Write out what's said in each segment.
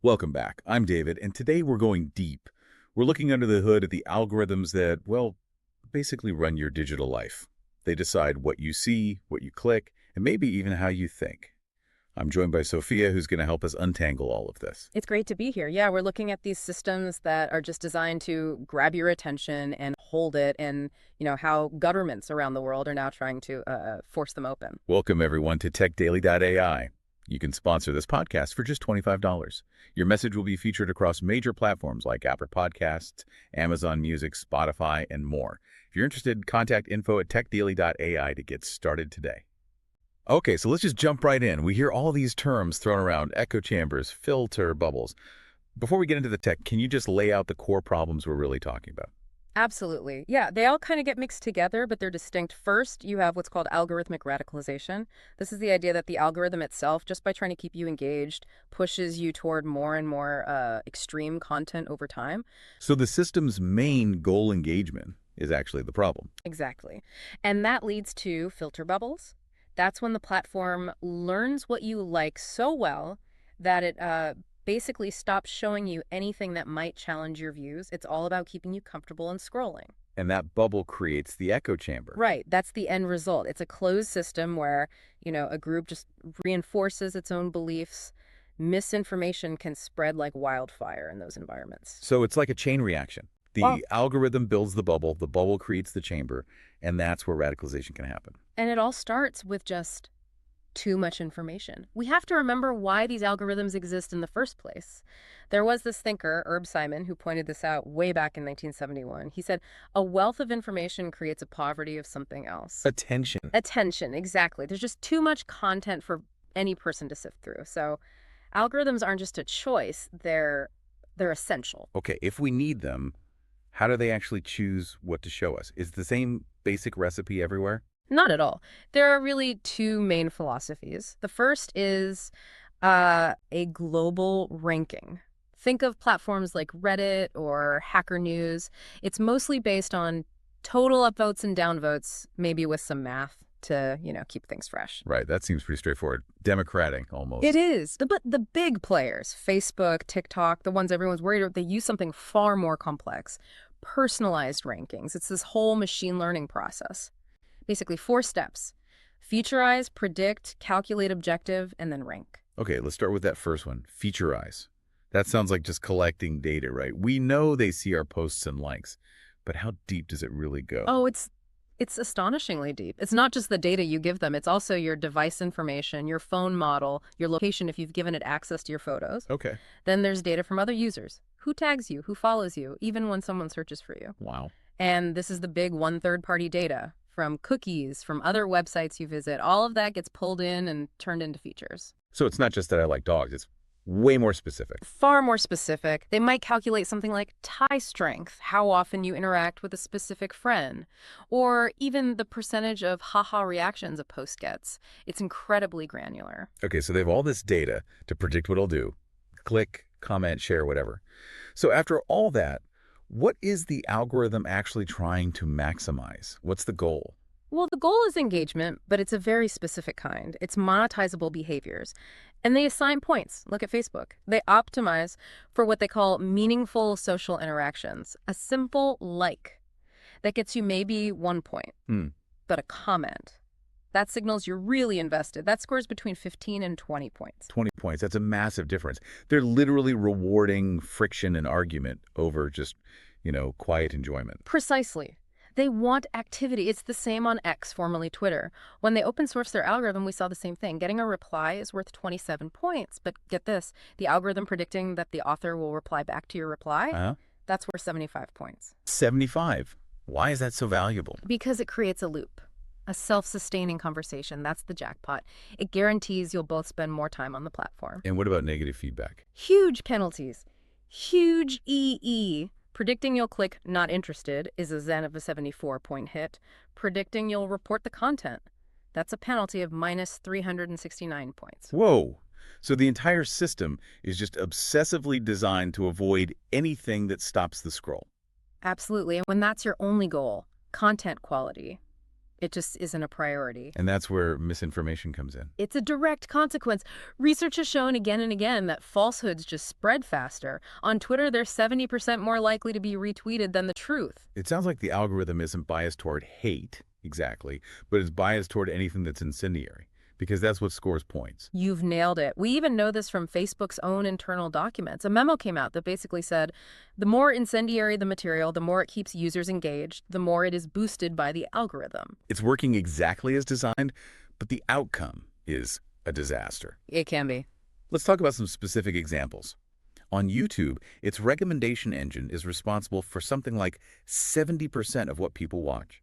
Welcome back. I'm David, and today we're going deep. We're looking under the hood at the algorithms that, well, basically run your digital life. They decide what you see, what you click, and maybe even how you think. I'm joined by Sophia, who's going to help us untangle all of this. It's great to be here. Yeah, we're looking at these systems that are just designed to grab your attention and hold it, and how governments around the world are now trying to force them open. Welcome, everyone, to TechDaily.ai. You can sponsor this podcast for just $25. Your message will be featured across major platforms like Apple Podcasts, Amazon Music, Spotify, and more. If you're interested, contact info@techdaily.ai to get started today. Okay, so let's just jump right in. We hear all these terms thrown around: echo chambers, filter bubbles. Before we get into the tech, can you just lay out the core problems we're really talking about? Absolutely. Yeah, they all kind of get mixed together, but they're distinct. First, you have what's called algorithmic radicalization. This is the idea that the algorithm itself, just by trying to keep you engaged, pushes you toward more and more extreme content over time. So the system's main goal engagement is actually the problem. Exactly. And that leads to filter bubbles. That's when the platform learns what you like so well that it basically stops showing you anything that might challenge your views. It's all about keeping you comfortable and scrolling. And that bubble creates the echo chamber. Right. That's the end result. It's a closed system where, a group just reinforces its own beliefs. Misinformation can spread like wildfire in those environments. So it's like a chain reaction. Well, The algorithm builds the bubble creates the chamber, and that's where radicalization can happen. and it all starts with just too much information. We have to remember why these algorithms exist in the first place. There was this thinker, Herb Simon, who pointed this out way back in 1971. He said, a wealth of information creates a poverty of something else. Attention. Attention, exactly. There's just too much content for any person to sift through. So algorithms aren't just a choice, they're essential. Okay, if we need them, how do they actually choose what to show us? Is it the same basic recipe everywhere? Not at all. There are really two main philosophies. The first is a global ranking. Think of platforms like Reddit or Hacker News. It's mostly based on total upvotes and downvotes, maybe with some math to, keep things fresh. Right, that seems pretty straightforward. Democratic, almost. It is. But the big players, Facebook, TikTok, the ones everyone's worried about, they use something far more complex. Personalized rankings. It's this whole machine learning process. Basically 4 steps: featurize, predict, calculate objective, and then rank. Okay, let's start with that first one, featurize. That sounds like just collecting data, right? We know they see our posts and likes, but how deep does it really go? Oh, it's astonishingly deep. It's not just the data you give them, it's also your device information, your phone model, your location if you've given it access to your photos. Okay. Then there's data from other users. Who tags you, who follows you, even when someone searches for you. Wow. And this is the big third-party data from cookies, from other websites you visit. All of that gets pulled in and turned into features. So it's not just that I like dogs, it's way more specific. Far more specific. They might calculate something like tie strength, how often you interact with a specific friend, or even the percentage of haha reactions a post gets. It's incredibly granular. Okay, so they have all this data to predict what I'll do. Click, comment, share, whatever. So after all that, what is the algorithm actually trying to maximize? What's the goal? Well, the goal is engagement, but it's a very specific kind. It's monetizable behaviors. And they assign points. Look at Facebook. They optimize for what they call meaningful social interactions. A simple like that gets you maybe 1 point, but a comment, that signals you're really invested. That scores between 15 and 20 points. 20 points, that's a massive difference. They're literally rewarding friction and argument over just, quiet enjoyment. Precisely. They want activity. It's the same on X, formerly Twitter. When they open sourced their algorithm, we saw the same thing. Getting a reply is worth 27 points. But get this, the algorithm predicting that the author will reply back to your reply, that's worth 75 points. 75? Why is that so valuable? Because it creates a loop. A self-sustaining conversation. That's the jackpot. It guarantees you'll both spend more time on the platform. And what about negative feedback? Huge penalties. Huge EE. Predicting you'll click not interested is a Zen of a 74-point hit. Predicting you'll report the content, that's a penalty of minus 369 points. Whoa. So the entire system is just obsessively designed to avoid anything that stops the scroll. Absolutely. And when that's your only goal, content quality, It just isn't a priority. And that's where misinformation comes in. It's a direct consequence. Research has shown again and again that falsehoods just spread faster. On Twitter, they're 70% more likely to be retweeted than the truth. It sounds like the algorithm isn't biased toward hate, exactly, but it's biased toward anything that's incendiary, because that's what scores points. You've nailed it. We even know this from Facebook's own internal documents. A memo came out that basically said, the more incendiary the material, the more it keeps users engaged, the more it is boosted by the algorithm. It's working exactly as designed, but the outcome is a disaster. It can be. Let's talk about some specific examples. On YouTube, its recommendation engine is responsible for something like 70% of what people watch.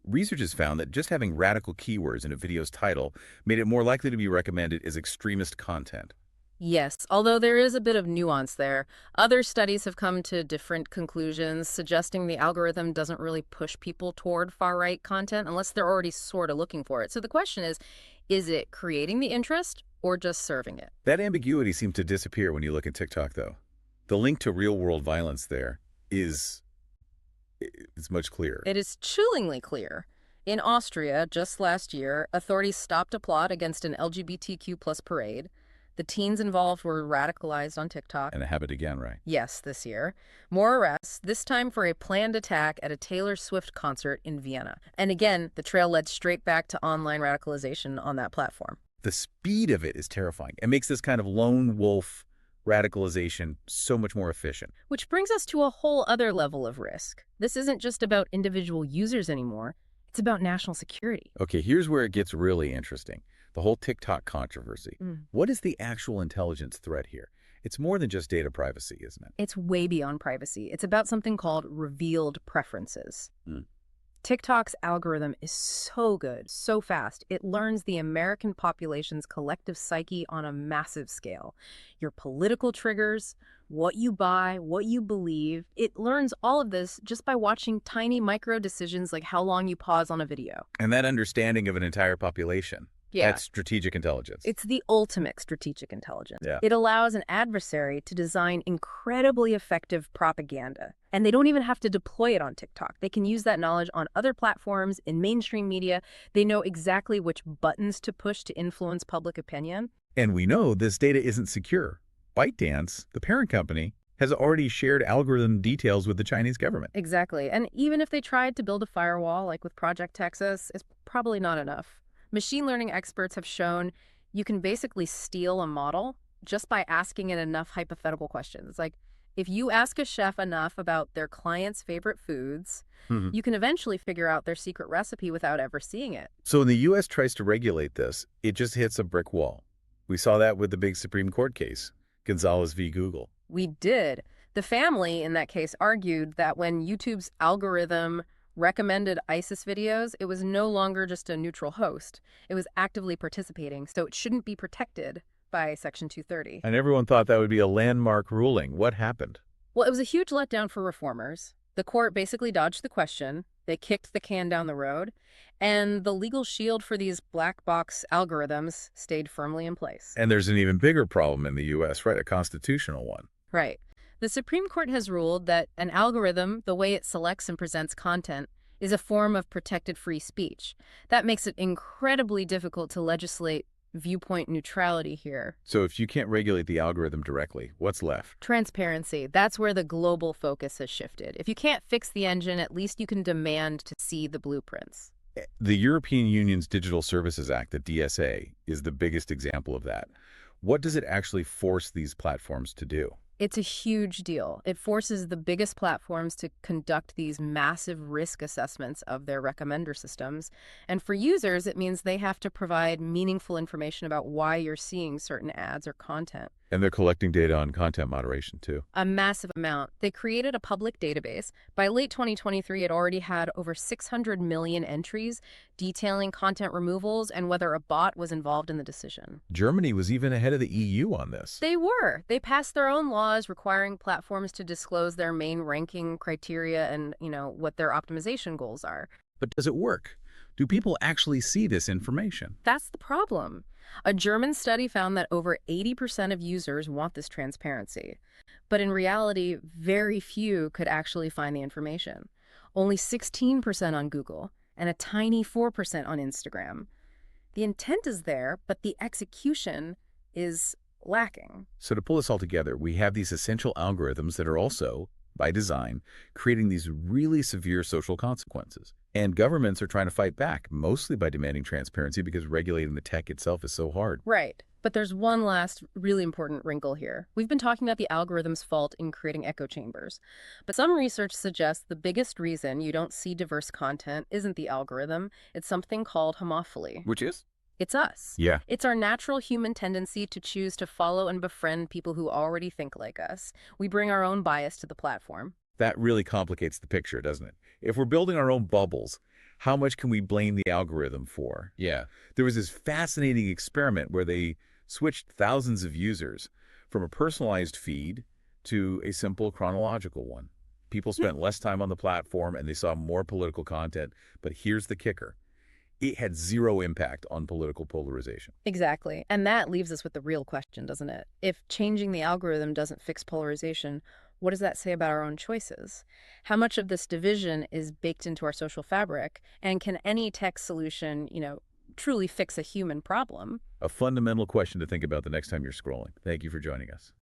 Research has found that just having radical keywords in a video's title made it more likely to be recommended as extremist content. Yes, although there is a bit of nuance there. Other studies have come to different conclusions, suggesting the algorithm doesn't really push people toward far-right content unless they're already sort of looking for it. So the question is it creating the interest or just serving it? That ambiguity seems to disappear when you look at TikTok, though. The link to real-world violence there is much clearer. It is chillingly clear. In Austria, just last year, authorities stopped a plot against an LGBTQ plus parade. The teens involved were radicalized on TikTok. And it happened again, right? Yes, this year. More arrests, this time for a planned attack at a Taylor Swift concert in Vienna. And again, the trail led straight back to online radicalization on that platform. The speed of it is terrifying. It makes this kind of lone wolf radicalization so much more efficient. Which brings us to a whole other level of risk. This isn't just about individual users anymore. It's about national security. Okay, here's where it gets really interesting. The whole TikTok controversy. What is the actual intelligence threat here? It's more than just data privacy, isn't it? It's way beyond privacy. It's about something called revealed preferences. TikTok's algorithm is so good, so fast. It learns the American population's collective psyche on a massive scale. Your political triggers, what you buy, what you believe. It learns all of this just by watching tiny micro decisions like how long you pause on a video. And that understanding of an entire population. Yeah. That's strategic intelligence. It's the ultimate strategic intelligence. Yeah. It allows an adversary to design incredibly effective propaganda. And they don't even have to deploy it on TikTok. They can use that knowledge on other platforms, in mainstream media. They know exactly which buttons to push to influence public opinion. And we know this data isn't secure. ByteDance, the parent company, has already shared algorithm details with the Chinese government. Exactly. And even if they tried to build a firewall, like with Project Texas, it's probably not enough. Machine learning experts have shown you can basically steal a model just by asking it enough hypothetical questions. Like, if you ask a chef enough about their client's favorite foods, you can eventually figure out their secret recipe without ever seeing it. So when the U.S. tries to regulate this, it just hits a brick wall. We saw that with the big Supreme Court case, Gonzalez v. Google. We did. The family in that case argued that when YouTube's algorithm recommended ISIS videos, it was no longer just a neutral host. It was actively participating, so it shouldn't be protected by Section 230. And everyone thought that would be a landmark ruling. What happened? Well, it was a huge letdown for reformers. The court basically dodged the question. They kicked the can down the road, and the legal shield for these black box algorithms stayed firmly in place. And there's an even bigger problem in the U.S., right? A constitutional one. Right. The Supreme Court has ruled that an algorithm, the way it selects and presents content, is a form of protected free speech. That makes it incredibly difficult to legislate viewpoint neutrality here. So if you can't regulate the algorithm directly, what's left? Transparency. That's where the global focus has shifted. If you can't fix the engine, at least you can demand to see the blueprints. The European Union's Digital Services Act, the DSA, is the biggest example of that. What does it actually force these platforms to do? It's a huge deal. It forces the biggest platforms to conduct these massive risk assessments of their recommender systems. And for users, it means they have to provide meaningful information about why you're seeing certain ads or content. And they're collecting data on content moderation, too. A massive amount. They created a public database. By late 2023, it already had over 600 million entries detailing content removals and whether a bot was involved in the decision. Germany was even ahead of the EU on this. They were. They passed their own laws requiring platforms to disclose their main ranking criteria and, what their optimization goals are. But does it work? Do people actually see this information? That's the problem. A German study found that over 80% of users want this transparency. But in reality, very few could actually find the information. Only 16% on Google and a tiny 4% on Instagram. The intent is there, but the execution is lacking. So to pull this all together, we have these essential algorithms that are also, by design, creating these really severe social consequences. And governments are trying to fight back, mostly by demanding transparency because regulating the tech itself is so hard. Right. But there's one last really important wrinkle here. We've been talking about the algorithm's fault in creating echo chambers. But some research suggests the biggest reason you don't see diverse content isn't the algorithm, it's something called homophily. Which is? It's us. Yeah. It's our natural human tendency to choose to follow and befriend people who already think like us. We bring our own bias to the platform. That really complicates the picture, doesn't it? If we're building our own bubbles, how much can we blame the algorithm for? Yeah. There was this fascinating experiment where they switched thousands of users from a personalized feed to a simple chronological one. People spent less time on the platform and they saw more political content. But here's the kicker. It had zero impact on political polarization. Exactly. And that leaves us with the real question, doesn't it? If changing the algorithm doesn't fix polarization, what does that say about our own choices? How much of this division is baked into our social fabric? And can any tech solution, truly fix a human problem? A fundamental question to think about the next time you're scrolling. Thank you for joining us.